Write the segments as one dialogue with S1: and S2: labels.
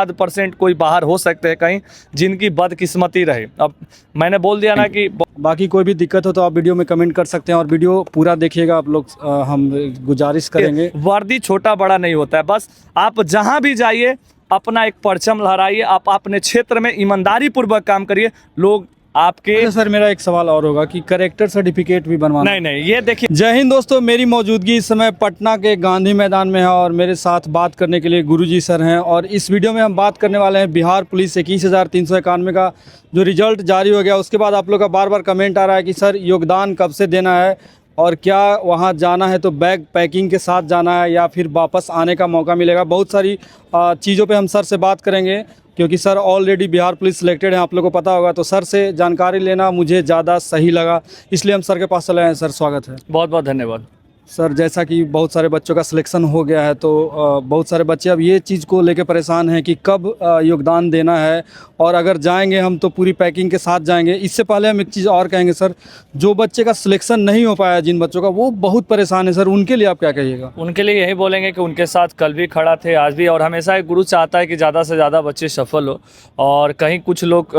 S1: आध% कोई बाहर हो सकते हैं कहीं, जिनकी बदकिस्मती रहे। अब मैंने बोल दिया ना कि
S2: बाकी कोई भी दिक्कत हो तो आप वीडियो में कमेंट कर सकते हैं, और वीडियो पूरा देखिएगा आप लोग, हम गुजारिश करेंगे।
S1: वर्दी छोटा बड़ा नहीं होता है, बस आप जहां भी जाइए अपना एक परचम लहराइए, आप अपने क्षेत्र में ईमानदारी पूर्वक काम करिए, लोग आपके।
S2: अच्छा सर, मेरा एक सवाल और होगा कि करेक्टर सर्टिफिकेट भी बनवाना?
S1: नहीं, ये देखिए।
S2: जय हिंद दोस्तों, मेरी मौजूदगी इस समय पटना के गांधी मैदान में है और मेरे साथ बात करने के लिए गुरुजी सर हैं। और इस वीडियो में हम बात करने वाले हैं बिहार पुलिस 21,391 का जो रिजल्ट जारी हो गया। उसके बाद आप लोग का बार बार कमेंट आ रहा है कि सर योगदान कब से देना है, और क्या वहाँ जाना है तो बैग पैकिंग के साथ जाना है या फिर वापस आने का मौका मिलेगा। बहुत सारी चीज़ों पे हम सर से बात करेंगे, क्योंकि sir already Bihar police selected है, आप लोगों को पता होगा। तो सर से जानकारी लेना मुझे ज़्यादा सही लगा, इसलिए हम सर के पास चले आए हैं। सर स्वागत है।
S1: बहुत बहुत धन्यवाद।
S2: सर जैसा कि बहुत सारे बच्चों का सिलेक्शन हो गया है, तो बहुत सारे बच्चे अब ये चीज़ को लेकर परेशान हैं कि कब योगदान देना है, और अगर जाएंगे हम तो पूरी पैकिंग के साथ जाएंगे। इससे पहले हम एक चीज़ और कहेंगे सर, जो बच्चे का सिलेक्शन नहीं हो पाया, जिन बच्चों का, वो बहुत परेशान है सर, उनके लिए आप क्या कहिएगा?
S1: उनके लिए यही बोलेंगे कि उनके साथ कल भी खड़ा थे, आज भी, और हमेशा एक गुरु चाहता है कि ज़्यादा से ज़्यादा बच्चे सफल हो। और कहीं कुछ लोग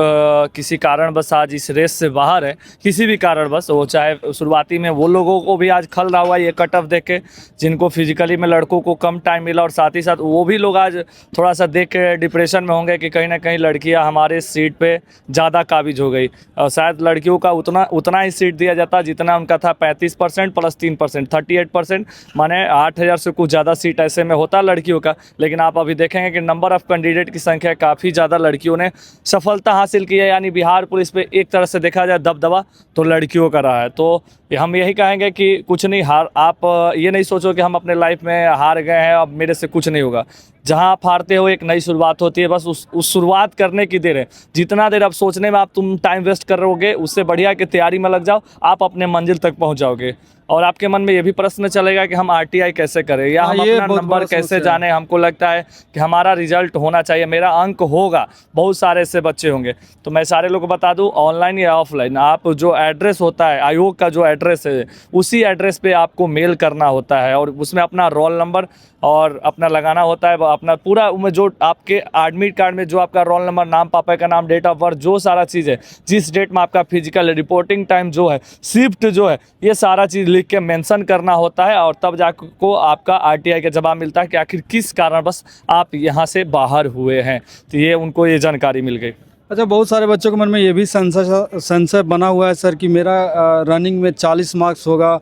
S1: किसी कारणवश आज इस रेस से बाहर है, किसी भी कारणवश, वो चाहे शुरुआती में वो लोगों को भी आज खल रहा हुआ ये कट ऑफ देख के, जिनको फिजिकली में लड़कों को कम टाइम मिला, और साथ ही साथ वो भी लोग आज थोड़ा सा देख के डिप्रेशन में होंगे कि कहीं ना कहीं लड़कियां हमारे सीट पे ज़्यादा काबिज हो गई। और शायद लड़कियों का उतना ही सीट दिया जाता जितना उनका था, 35% प्लस 3%, 38%, माने 8,000 से कुछ ज़्यादा सीट ऐसे में होता लड़कियों का। लेकिन आप अभी देखेंगे कि नंबर ऑफ़ कैंडिडेट की संख्या काफ़ी ज़्यादा लड़कियों ने सफलता हासिल की है। यानी बिहार पुलिस पे एक तरह से देखा जाए दबदबा तो लड़कियों का रहा है। तो हम यही कहेंगे कि कुछ नहीं, हार, आप ये नहीं सोचो कि हम अपने लाइफ में हार गए हैं, अब मेरे से कुछ नहीं होगा। जहाँ आप हारते हो एक नई शुरुआत होती है, बस उस शुरुआत करने की देर है। जितना देर आप सोचने में तुम टाइम वेस्ट कर रहोगे, उससे बढ़िया कि तैयारी में लग जाओ, आप अपने मंजिल तक पहुँच जाओगे। और आपके मन में ये भी प्रश्न चलेगा कि हम RTI कैसे करें, या हम अपना नंबर कैसे जाने। हमको लगता है कि हमारा रिजल्ट होना चाहिए, मेरा अंक होगा, बहुत सारे ऐसे बच्चे होंगे। तो मैं सारे लोगों को बता दूं, ऑनलाइन या ऑफलाइन, आप जो एड्रेस होता है, आयोग का जो एड्रेस है, उसी एड्रेस पे आपको मेल करना होता है, और उसमें अपना रोल नंबर और अपना लगाना होता है, अपना पूरा जो आपके एडमिट कार्ड में जो आपका रोल नंबर, नाम, पापा का नाम, डेट ऑफ बर्थ, जो सारा चीज़ है, जिस डेट में आपका फिजिकल, रिपोर्टिंग टाइम जो है, शिफ्ट जो है, ये सारा चीज़ लिख के मेंशन करना होता है। और तब जाकर को आपका RTI का जवाब मिलता है कि आखिर किस कारण बस आप यहाँ से बाहर हुए हैं। तो ये उनको ये जानकारी मिल गई।
S2: अच्छा, बहुत सारे बच्चों के मन में ये भी संशय बना हुआ है सर कि मेरा रनिंग में 40 मार्क्स होगा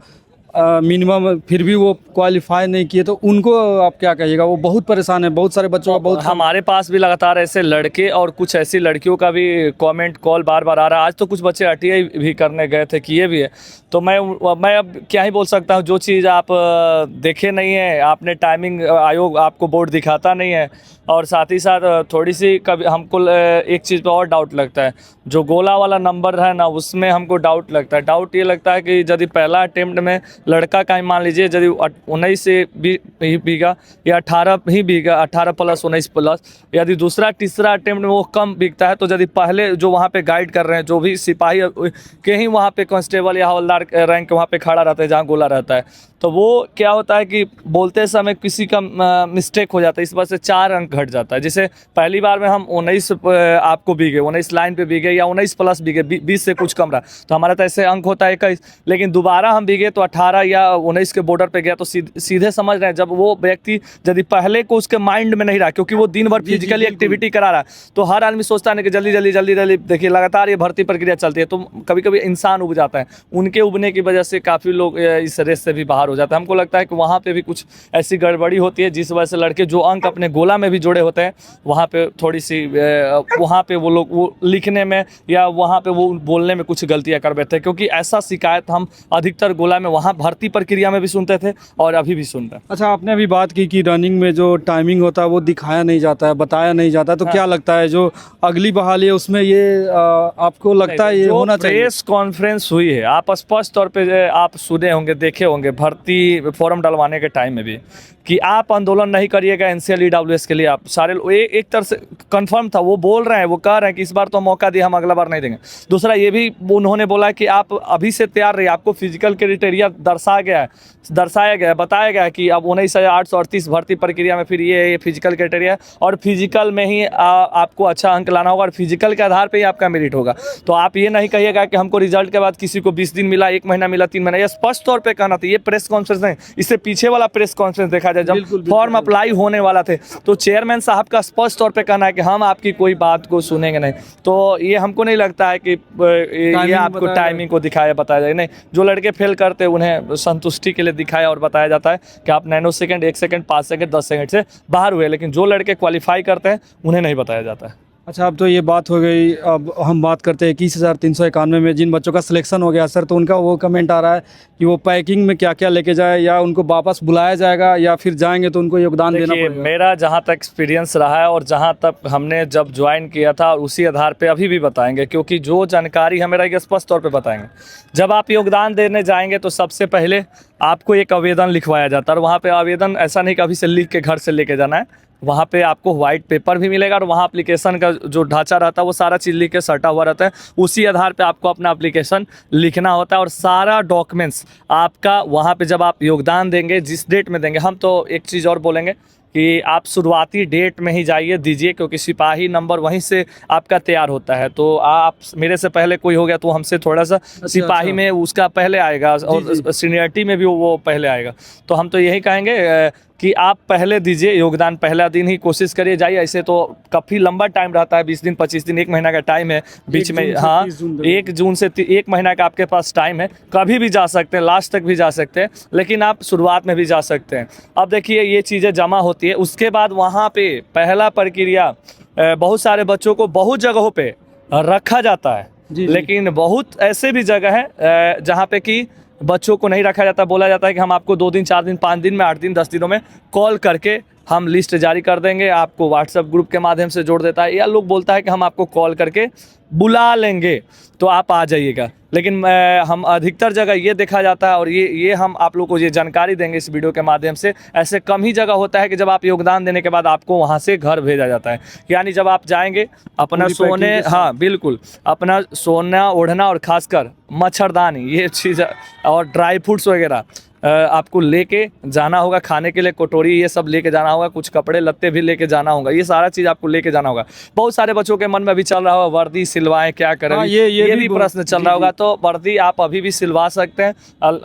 S2: मिनिमम, फिर भी वो क्वालिफाई नहीं किए, तो उनको आप क्या कहिएगा? वो बहुत परेशान है, बहुत सारे बच्चों का बहुत।
S1: हमारे पास भी लगातार ऐसे लड़के और कुछ ऐसी लड़कियों का भी कमेंट कॉल बार बार आ रहा है। आज तो कुछ बच्चे RTI भी करने गए थे, किए भी है। तो मैं अब क्या ही बोल सकता हूँ, जो चीज़ आप देखे नहीं है, आपने टाइमिंग, आयोग आपको बोर्ड दिखाता नहीं है। और साथ ही साथ थोड़ी सी कभी हमको एक चीज़ पे और डाउट लगता है, जो गोला वाला नंबर है ना, उसमें हमको डाउट लगता है। डाउट ये लगता है कि यदि पहला अटेम्प्ट में लड़का का ही मान लीजिए यदि 19 से भी बीगा, या 18 ही बीगा, 18 प्लस 19 प्लस, यदि दूसरा तीसरा अटेम्प्ट में वो कम बिकता है, तो यदि पहले जो वहाँ पे गाइड कर रहे हैं, जो भी सिपाही के ही वहाँ पे कांस्टेबल या हवलदार रैंक वहाँ पे खड़ा रहता है जहाँ गोला रहता है, तो वो क्या होता है कि बोलते समय किसी का मिस्टेक हो जाता है, इस वजह से 4 अंक घट जाता है। जैसे पहली बार में हम 19 आपको बीगे, 19 लाइन पे बीगे, या 19 प्लस बीगे, 20 से कुछ कम रहा, तो हमारा तो ऐसे अंक होता है 21। लेकिन दोबारा हम बीगे तो 18 या 19 के बॉर्डर पे गया, तो सीधे समझ रहे हैं, जब वो व्यक्ति यदि पहले को उसके माइंड में नहीं रहा, क्योंकि वो दिन भर फिजिकली एक्टिविटी करा रहा है, तो हर आदमी सोचता है कि जल्दी जल्दी जल्दी जल्दी, देखिए लगातार ये भर्ती प्रक्रिया चलती है, तो कभी कभी इंसान उब जाता है। उनके उबने की वजह से काफ़ी लोग इस रेस से भी बाहर हो जाता है। हमको लगता है कि वहाँ पे भी कुछ ऐसी गड़बड़ी होती है, जिस वजह से लड़के जो अंक अपने गोला में भी जोड़े होते हैं, वहाँ पे थोड़ी सी वहाँ पे वो लोग वो लिखने में या वहाँ पे वो बोलने में कुछ गलतियाँ कर बैठते हैं। क्योंकि ऐसा शिकायत हम अधिकतर गोला में वहाँ भर्ती प्रक्रिया में भी सुनते थे और अभी भी सुन रहे हैं।
S2: अच्छा, आपने अभी बात की कि रनिंग में जो टाइमिंग होता है वो दिखाया नहीं जाता है, बताया नहीं जाता है, तो क्या लगता है जो अगली बहाली है उसमें ये आपको लगता है ये होना चाहिए?
S1: प्रेस कॉन्फ्रेंस हुई है, आप स्पष्ट तौर पे आप सुने होंगे, देखे होंगे भर्ती फॉर्म डलवाने के टाइम में भी, कि आप आंदोलन नहीं करिएगा NCL EWS के लिए। आप सारे एक तरह से कंफर्म था, वो बोल रहे हैं, वो कह रहे हैं कि इस बार तो मौका दिया, हम अगला बार नहीं देंगे। दूसरा ये भी उन्होंने बोला कि आप अभी से तैयार रहिए, आपको फिजिकल क्राइटेरिया दर्शाया गया है, बताया गया है कि अब 19,838 भर्ती प्रक्रिया में फिर ये फिजिकल क्राइटेरिया है और फिजिकल में ही आपको अच्छा अंक लाना होगा और फिजिकल के आधार पे ही आपका मेरिट होगा। तो आप ये नहीं कहिएगा कि हमको रिजल्ट के बाद किसी को 20 दिन मिला, 1 महीना मिला, 3 महीना, ये स्पष्ट तौर पे कहना था। ये प्रेस कॉन्फ्रेंस नहीं, इससे पीछे वाला प्रेस कॉन्फ्रेंस देखा जाए जब फॉर्म अप्लाई होने वाला थे तो चेयरमैन साहब का स्पष्ट तौर पे कहना है कि हम आपकी कोई बात को सुनेंगे नहीं। तो ये हमको नहीं लगता है कि ये आपको टाइमिंग को दिखाया बताया जाए, नहीं, जो लड़के फेल करते उन्हें संतुष्टि के लिए दिखाया और बताया जाता है कि आप nano second, 1 second, 5 second, 10 second से बाहर हुए, लेकिन जो लड़के क्वालिफाई करते हैं उन्हें नहीं बताया जाता है।
S2: अच्छा, अब तो ये बात हो गई, अब हम बात करते हैं 21,391 में जिन बच्चों का सिलेक्शन हो गया सर, तो उनका वो कमेंट आ रहा है कि वो पैकिंग में क्या क्या लेके जाए, या उनको वापस बुलाया जाएगा, या फिर जाएंगे तो उनको योगदान देना पड़ेगा।
S1: मेरा जहाँ तक एक्सपीरियंस रहा है और जहाँ तक हमने जब ज्वाइन किया था उसी आधार पे अभी भी बताएंगे, क्योंकि जो जानकारी हमें रहेगी स्पष्ट तौर पे बताएंगे। जब आप योगदान देने जाएंगे तो सबसे पहले आपको एक आवेदन लिखवाया जाता है और वहाँ पे आवेदन ऐसा नहीं कभी से लिख के घर से लेके जाना है, वहाँ पे आपको वाइट पेपर भी मिलेगा और वहाँ एप्लीकेशन का जो ढांचा रहता है वो सारा चीज़ लिख के सटा हुआ रहता है। उसी आधार पे आपको अपना एप्लीकेशन लिखना होता है और सारा डॉक्यूमेंट्स आपका वहाँ पे जब आप योगदान देंगे, जिस डेट में देंगे, हम तो एक चीज़ और बोलेंगे कि आप शुरुआती डेट में ही जाइए दीजिए, क्योंकि सिपाही नंबर वहीं से आपका तैयार होता है। तो आप मेरे से पहले कोई हो गया तो हमसे थोड़ा सा सिपाही में उसका पहले आएगा और सीनियरिटी में भी वो पहले आएगा। तो हम तो यही कहेंगे कि आप पहले दीजिए योगदान, पहला दिन ही कोशिश करिए जाइए। ऐसे तो काफ़ी लंबा टाइम रहता है, 20 दिन, 25 दिन, 1 महीना का टाइम है बीच में। हाँ, 1 जून से 1 महीना का आपके पास टाइम है, कभी भी जा सकते हैं, लास्ट तक भी जा सकते हैं, लेकिन आप शुरुआत में भी जा सकते हैं। अब देखिए ये चीज़ें जमा होती है, उसके बाद वहाँ पे पहला प्रक्रिया बहुत सारे बच्चों को बहुत जगहों पे रखा जाता है, लेकिन बहुत ऐसे भी जगह है जहाँ पे कि बच्चों को नहीं रखा जाता। बोला जाता है कि हम आपको 2 दिन, 4 दिन, 5 दिन में, 8 दिन, 10 दिनों में कॉल करके हम लिस्ट जारी कर देंगे, आपको व्हाट्सएप ग्रुप के माध्यम से जोड़ देता है, या लोग बोलता है कि हम आपको कॉल करके बुला लेंगे तो आप आ जाइएगा। लेकिन हम अधिकतर जगह ये देखा जाता है और ये हम आप लोग को ये जानकारी देंगे इस वीडियो के माध्यम से, ऐसे कम ही जगह होता है कि जब आप योगदान देने के बाद आपको वहाँ से घर भेजा जाता है। यानी जब आप जाएंगे अपना सोने, हाँ बिल्कुल, अपना सोना ओढ़ना और खासकर मच्छरदानी, ये चीज़ और ड्राई फ्रूट्स वगैरह आपको लेके जाना होगा, खाने के लिए कटोरी ये सब लेके जाना होगा, कुछ कपड़े लत्ते भी लेके जाना होगा, ये सारा चीज़ आपको लेके जाना होगा। बहुत सारे बच्चों के मन में भी चल रहा होगा वर्दी सिलवाएं, क्या करें, ये भी प्रश्न चल रहा होगा। तो वर्दी आप अभी भी सिलवा सकते हैं,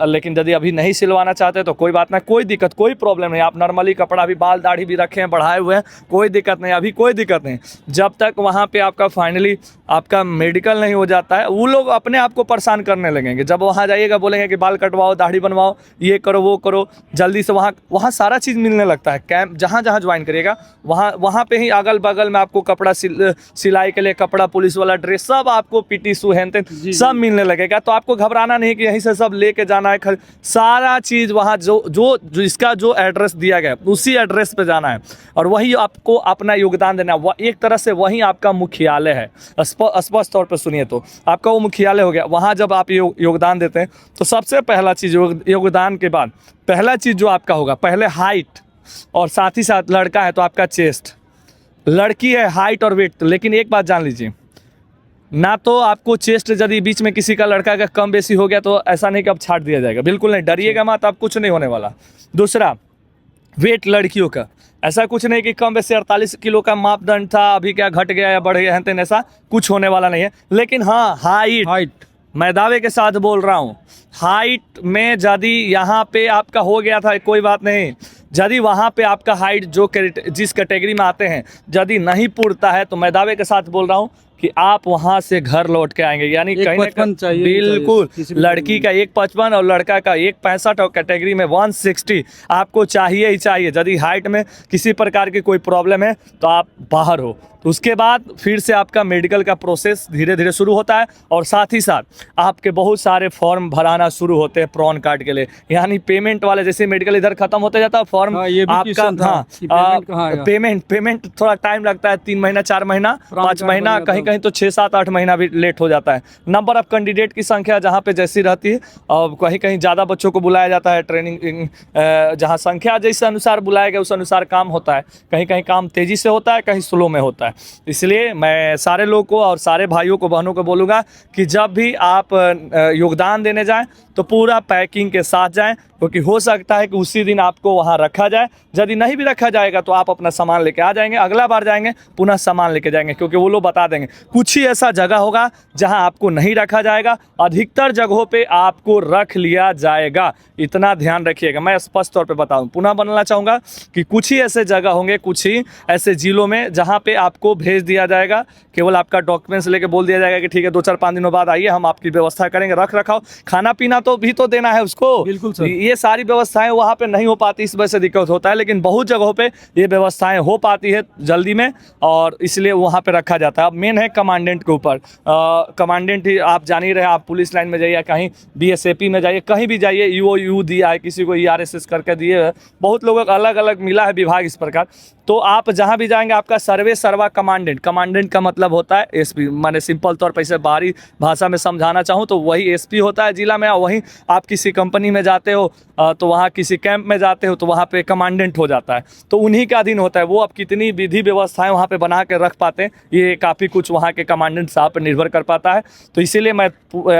S1: लेकिन यदि अभी नहीं सिलवाना चाहते तो कोई बात नहीं, कोई दिक्कत, कोई प्रॉब्लम नहीं। आप नॉर्मली कपड़ा भी, बाल दाढ़ी भी रखे हैं, बढ़ाए हुए हैं, कोई दिक्कत नहीं, अभी कोई दिक्कत नहीं। जब तक वहाँ पर आपका फाइनली आपका मेडिकल नहीं हो जाता है, वो लोग अपने आप को परेशान करने लगेंगे। जब वहाँ जाइएगा बोलेंगे कि बाल कटवाओ, दाढ़ी बनवाओ, ये करो, वो करो, जल्दी से वहाँ सारा चीज़ मिलने लगता है। कैंप जहाँ ज्वाइन करिएगा वहाँ पे ही अगल बगल में आपको कपड़ा सिलाई के लिए कपड़ा, पुलिस वाला ड्रेस, सब आपको पीटी शू हैन तेन सब मिलने लगेगा। तो आपको घबराना नहीं कि यहीं से सब लेके जाना है, सारा चीज़ वहाँ जो इसका जो एड्रेस दिया गया उसी एड्रेस पे जाना है और वही आपको अपना योगदान देना है। एक तरह से वही आपका मुख्यालय है, स्पष्ट तौर पर सुनिए तो आपका वो मुख्यालय हो गया। वहाँ जब आप योगदान देते हैं तो सबसे पहला चीज़ योगदान के बाद पहला चीज़ जो आपका होगा, पहले हाइट, और साथ ही साथ लड़का है तो आपका चेस्ट, लड़की है हाइट और वेट। लेकिन एक बात जान लीजिए, ना तो आपको चेस्ट यदि बीच में किसी का लड़का का कम बेसी हो गया तो ऐसा नहीं कि अब छाट दिया जाएगा, बिल्कुल नहीं, डरिएगा मत, अब कुछ नहीं होने वाला। दूसरा, वेट लड़कियों का ऐसा कुछ नहीं कि कम बेसी 48 किलो का मापदंड था, अभी क्या घट गया या बढ़ गया है, तो ऐसा कुछ होने वाला नहीं है। लेकिन हाँ, हाइट मैं दावे के साथ बोल रहा हूँ, हाइट में यदि यहाँ पे आपका हो गया था कोई बात नहीं, यदि वहाँ पे आपका हाइट जो जिस कैटेगरी में आते हैं यदि नहीं पूरता है तो मैं दावे के साथ बोल रहा हूँ कि आप वहाँ से घर लौट के आएंगे। यानी कहीं ना कहीं बिल्कुल लड़की का 155 और लड़का का 165 और कैटेगरी में 160 आपको चाहिए ही चाहिए। यदि हाइट में किसी प्रकार की कोई प्रॉब्लम है तो आप बाहर हो, तो उसके बाद फिर से आपका मेडिकल का प्रोसेस धीरे धीरे शुरू होता है और साथ ही साथ आपके बहुत सारे फॉर्म भराना शुरू होते हैं प्रॉन कार्ड के लिए। यानी पेमेंट वाले, जैसे मेडिकल इधर खत्म होते जाता है फॉर्म
S2: हाँ, ये भी
S1: आपका
S2: क्वेश्चन था
S1: हाँ
S2: कि पेमेंट कहाँ आएगा?
S1: पेमेंट थोड़ा टाइम लगता है, 3 महीना 4 महीना
S2: प्राण
S1: 5
S2: कार्ड
S1: महीना,
S2: बनेगा
S1: कहीं
S2: तब।
S1: कहीं तो 6 7 8 महीना भी लेट हो जाता है। नंबर ऑफ कैंडिडेट की संख्या जहाँ पे जैसी रहती है, और कहीं कहीं ज़्यादा बच्चों को बुलाया जाता है ट्रेनिंग, जहाँ संख्या जैसे अनुसार बुलाया गया उस अनुसार काम होता है। कहीं कहीं काम तेज़ी से होता है, कहीं स्लो में होता है। इसलिए मैं सारे लोगों को और सारे भाइयों को बहनों को बोलूँगा कि जब भी आप योगदान देने जाएं तो पूरा पैकिंग के साथ जाएं, क्योंकि हो सकता है कि उसी दिन आपको वहाँ रखा जाए। यदि नहीं भी रखा जाएगा तो आप अपना सामान लेके आ जाएंगे, अगला बार जाएंगे पुनः सामान लेके जाएंगे, क्योंकि वो लोग बता देंगे। कुछ ही ऐसा जगह होगा जहां आपको नहीं रखा जाएगा, अधिकतर जगहों पे आपको रख लिया जाएगा, इतना ध्यान रखिएगा। मैं स्पष्ट तौर पे बताऊं, पुनः बोलना चाहूँगा कि कुछ ही ऐसे जगह होंगे, कुछ ही ऐसे जिलों में जहाँ पे आपको भेज दिया जाएगा, केवल आपका डॉक्यूमेंट्स लेके बोल दिया जाएगा कि ठीक है 2 4 5 दिनों बाद आइए, हम आपकी व्यवस्था करेंगे। रख रखाव, खाना पीना तो भी तो देना है उसको।
S2: बिल्कुल सर।
S1: ये सारी व्यवस्थाएं वहाँ पे नहीं हो पाती, इस वजह से दिक्कत होता है। लेकिन बहुत जगहों पे ये व्यवस्थाएं हो पाती है जल्दी में, और इसलिए वहाँ पे रखा जाता है। अब मेन है कमांडेंट के ऊपर। कमांडेंट ही आप जान ही रहे, आप पुलिस लाइन में जाइए, कहीं बीएसएपी में जाइए, कहीं भी जाइए, ईओयू दिया है, किसी को ईआरएसएस करके दिए है, बहुत लोगों को अलग अलग मिला है विभाग इस प्रकार। तो आप जहाँ भी जाएंगे आपका सर्वे सर्वा कमांडेंट, कमांडेंट का मतलब होता है एसपी, माने सिंपल तौर पर इसे बाहरी भाषा में समझाना चाहूँ तो वही एसपी होता है जिला में। वहीं आप किसी कंपनी में जाते हो तो वहाँ किसी कैंप में जाते हो तो वहाँ पे कमांडेंट हो जाता है, तो उन्हीं का अधीन होता है। वो अब कितनी विधि व्यवस्थाएं वहाँ पे बना के रख पाते हैं, ये काफ़ी कुछ वहाँ के कमांडेंट साहब पर निर्भर कर पाता है। तो इसीलिए मैं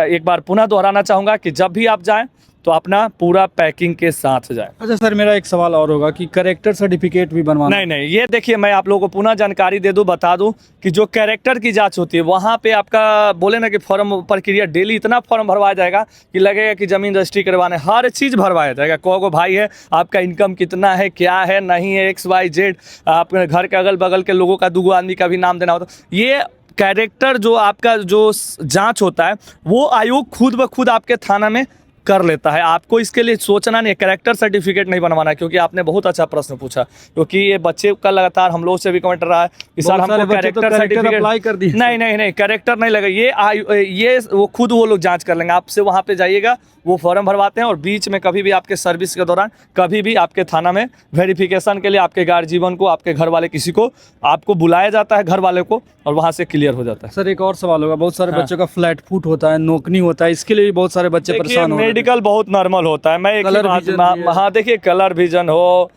S1: एक बार पुनः दोहराना चाहूँगा कि जब भी आप जाएँ तो अपना पूरा पैकिंग के साथ जाए।
S2: अच्छा सर, मेरा एक सवाल और होगा कि कैरेक्टर सर्टिफिकेट भी बनवाना?
S1: नहीं, ये देखिए, मैं आप लोगों को पुनः जानकारी दे दूं, बता दूं कि जो कैरेक्टर की जांच होती है वहाँ पे आपका बोले ना कि फॉर्म प्रक्रिया डेली इतना फॉर्म भरवाया जाएगा कि लगेगा कि जमीन रजिस्ट्री करवाने, हर चीज़ भरवाया जाएगा। को भाई है, आपका इनकम कितना है, क्या है, नहीं है, XYZ, आपके घर के अगल बगल के लोगों का 2 आदमी का भी नाम देना होता है। ये कैरेक्टर जो आपका जो जाँच होता है वो आयोग खुद ब खुद आपके थाना में कर लेता है। आपको इसके लिए सोचना नहीं है, कैरेक्टर सर्टिफिकेट नहीं बनवाना है। क्योंकि आपने बहुत अच्छा प्रश्न पूछा, क्योंकि ये बच्चे का लगातार हम लोग से भी कमेंट रहा है कि सर हमको कैरेक्टर सर्टिफिकेट
S2: अप्लाई कर दिए।
S1: नहीं, कैरेक्टर नहीं लगा। ये वो खुद वो लोग जांच कर लेंगे। आपसे वहाँ पे जाइएगा, वो फॉर्म भरवाते हैं, और बीच में कभी भी आपके सर्विस के दौरान कभी भी आपके थाना में वेरिफिकेशन के लिए आपके गार्जियन को, आपके घर वाले किसी को आपको बुलाया जाता है, घर वाले को, और वहाँ से क्लियर हो जाता है।
S2: सर एक और सवाल होगा, बहुत सारे
S1: हाँ।
S2: बच्चों का फ्लैट फुट होता है, नोकनी होता है, इसके लिए भी बहुत सारे बच्चे परेशान हो रहे हैं।
S1: मेडिकल बहुत नॉर्मल होता है। मैं एक ही
S2: कलर
S1: बात,
S2: विजन भी है।
S1: हाँ देखिए, कलर विजन हो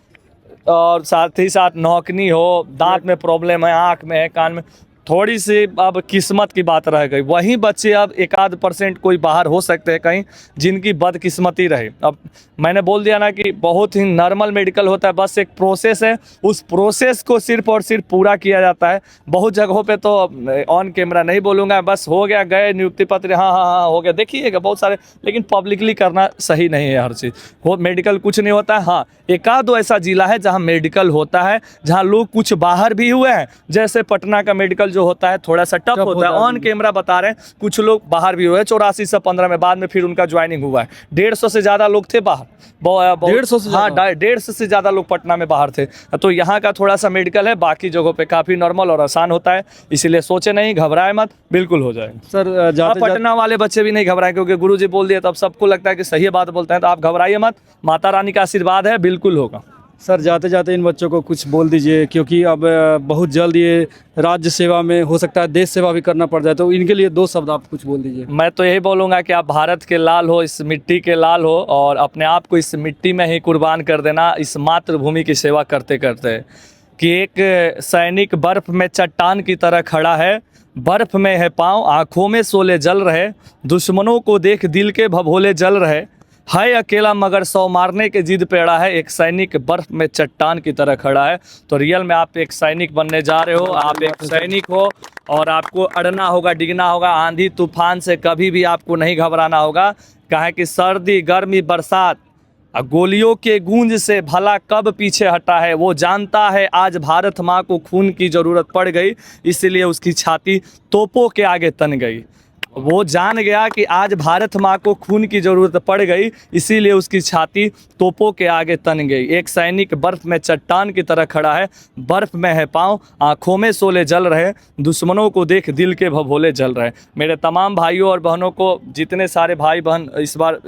S1: और साथ ही साथ नौकनी हो, दांत में प्रॉब्लम है, आँख में है, कान में, थोड़ी सी अब किस्मत की बात रह गई। वहीं बच्चे अब 1-8% कोई बाहर हो सकते हैं कहीं, जिनकी बदकिस्मती रहे। अब मैंने बोल दिया ना कि बहुत ही नॉर्मल मेडिकल होता है, बस एक प्रोसेस है, उस प्रोसेस को सिर्फ और सिर्फ पूरा किया जाता है। बहुत जगहों पे तो ऑन कैमरा नहीं बोलूँगा, बस हो गया, गए नियुक्ति पत्र, हाँ हो गया, देखिएगा बहुत सारे, लेकिन पब्लिकली करना सही नहीं है हर चीज़। वो मेडिकल कुछ नहीं होता है। हाँ, 1-2 ऐसा जिला है जहाँ मेडिकल होता है, जहाँ लोग कुछ बाहर भी हुए हैं, जैसे पटना का मेडिकल जो होता है थोड़ा सा टफ होता है, ऑन कैमरा बता रहे हैं, कुछ लोग बाहर भी हुए 84 से 15 में, बाद में फिर उनका ज्वाइनिंग हुआ है। 150 से ज़्यादा लोग थे बाहर,
S2: 150 से
S1: हाँ 150 से ज़्यादा लोग पटना में बाहर थे। तो यहाँ का थोड़ा सा मेडिकल है, बाकी जगहों पे काफ़ी नॉर्मल और आसान होता है। इसीलिए सोचे नहीं, घबराए मत, बिल्कुल हो जाएगा।
S2: सर जाते
S1: पटना वाले बच्चे भी नहीं घबराए, क्योंकि गुरुजी बोल दिए तब सबको लगता है कि सही बात बोलते हैं, तो आप घबराइए मत, माता रानी का आशीर्वाद है, बिल्कुल होगा।
S2: सर जाते जाते इन बच्चों को कुछ बोल दीजिए, क्योंकि अब बहुत जल्द ये राज्य सेवा में, हो सकता है देश सेवा भी करना पड़ जाए, तो इनके लिए 2 शब्द आप कुछ बोल दीजिए।
S1: मैं तो यही बोलूँगा कि आप भारत के लाल हो, इस मिट्टी के लाल हो, और अपने आप को इस मिट्टी में ही कुर्बान कर देना, इस मातृभूमि की सेवा करते करते। कि एक सैनिक बर्फ में चट्टान की तरह खड़ा है, बर्फ में है पाँव, आँखों में शोले जल रहे, दुश्मनों को देख दिल के भभोले जल रहे, है अकेला मगर 100 मारने के जिद पे अड़ा है, एक सैनिक बर्फ में चट्टान की तरह खड़ा है। तो रियल में आप एक सैनिक बनने जा रहे हो, आप एक सैनिक हो, और आपको अड़ना होगा, डिगना होगा, आंधी तूफान से कभी भी आपको नहीं घबराना होगा। कहे कि सर्दी गर्मी बरसात गोलियों के गूंज से भला कब पीछे हटा है, वो जानता है आज भारत माँ को खून की ज़रूरत पड़ गई, इसलिए उसकी छाती तोपों के आगे तन गई। वो जान गया कि आज भारत माँ को खून की ज़रूरत पड़ गई, इसीलिए उसकी छाती तोपों के आगे तन गई। एक सैनिक बर्फ़ में चट्टान की तरह खड़ा है, बर्फ़ में है पाँव, आँखों में शोले जल रहे, दुश्मनों को देख दिल के भभोले जल रहे। मेरे तमाम भाइयों और बहनों को, जितने सारे भाई बहन इस बार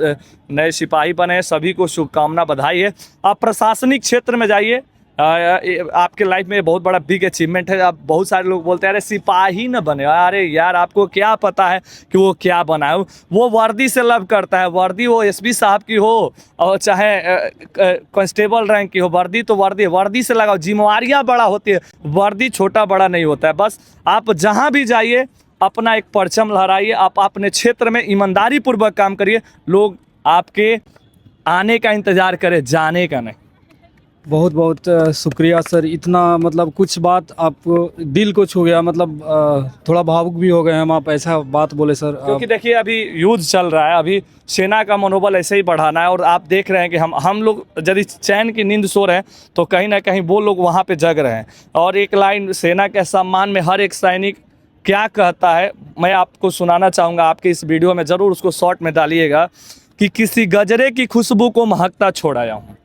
S1: नए सिपाही बने, सभी को शुभकामना, बधाई है। आप प्रशासनिक क्षेत्र में जाइए, आपके लाइफ में बहुत बड़ा बिग अचीवमेंट है। आप, बहुत सारे लोग बोलते हैं अरे सिपाही न बने, अरे यार आपको क्या पता है कि वो क्या बना है। वो वर्दी से लव करता है, वर्दी वो एसपी साहब की हो और चाहे कांस्टेबल रैंक की हो, वर्दी तो वर्दी है, वर्दी से लगाओ। जिम्मेवारियाँ बड़ा होती है, वर्दी छोटा बड़ा नहीं होता है। बस आप जहाँ भी जाइए अपना एक परचम लहराइए, आप अपने क्षेत्र में ईमानदारी पूर्वक काम करिए, लोग आपके आने का इंतज़ार करें, जाने का नहीं।
S2: बहुत बहुत शुक्रिया सर, इतना मतलब कुछ बात आप दिल को छू गया, मतलब थोड़ा भावुक भी हो गए हम, आप ऐसा बात बोले सर।
S1: क्योंकि देखिए अभी युद्ध चल रहा है, अभी सेना का मनोबल ऐसे ही बढ़ाना है। और आप देख रहे हैं कि हम लोग यदि चैन की नींद सो रहे हैं तो कहीं ना कहीं वो लोग वहाँ पे जग रहे हैं। और एक लाइन सेना के सम्मान में हर एक सैनिक क्या कहता है, मैं आपको सुनाना चाहूँगा, आपके इस वीडियो में ज़रूर उसको शॉर्ट में डालिएगा कि किसी गजरे की खुशबू को महकता छोड़ आया हूँ,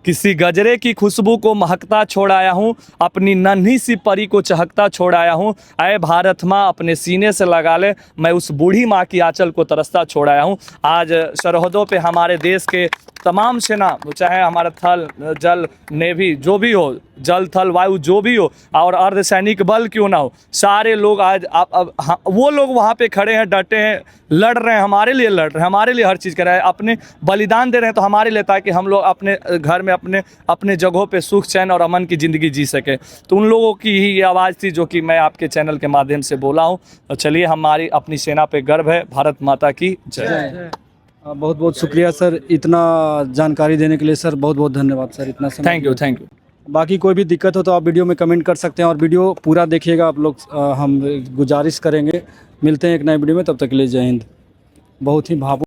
S1: किसी गजरे की खुशबू को महकता छोड़ आया हूँ, अपनी नन्ही सी परी को चहकता छोड़ आया हूँ। ऐ भारत माँ अपने सीने से लगा ले, मैं उस बूढ़ी माँ की आंचल को तरसता छोड़ आया हूँ। आज सरहदों पे हमारे देश के तमाम सेना, चाहे हमारा थल जल नेवी जो भी हो, जल थल वायु जो भी हो, और अर्धसैनिक बल क्यों ना हो, सारे लोग आज वो लोग वहाँ पे खड़े हैं, डटे हैं, लड़ रहे हैं, हमारे लिए लड़ रहे हैं, हमारे लिए हर चीज़ कर रहे हैं, अपने बलिदान दे रहे हैं तो हमारे लिए, ताकि हम लोग अपने घर में अपने जगहों पे सुख चैन और अमन की ज़िंदगी जी सके। तो उन लोगों की ही ये आवाज़ थी जो कि मैं आपके चैनल के माध्यम से बोला हूँ। तो चलिए, हमारी अपनी सेना पे गर्व है। भारत माता की जय।
S2: बहुत बहुत शुक्रिया सर, इतना जानकारी देने के लिए सर, बहुत बहुत धन्यवाद सर, इतना समय।
S1: Thank you, thank you.
S2: बाकी कोई भी दिक्कत हो तो आप वीडियो में कमेंट कर सकते हैं, और वीडियो पूरा देखिएगा आप लोग, हम गुजारिश करेंगे। मिलते हैं एक नए वीडियो में, तब तक के लिए जय हिंद। बहुत ही भावुक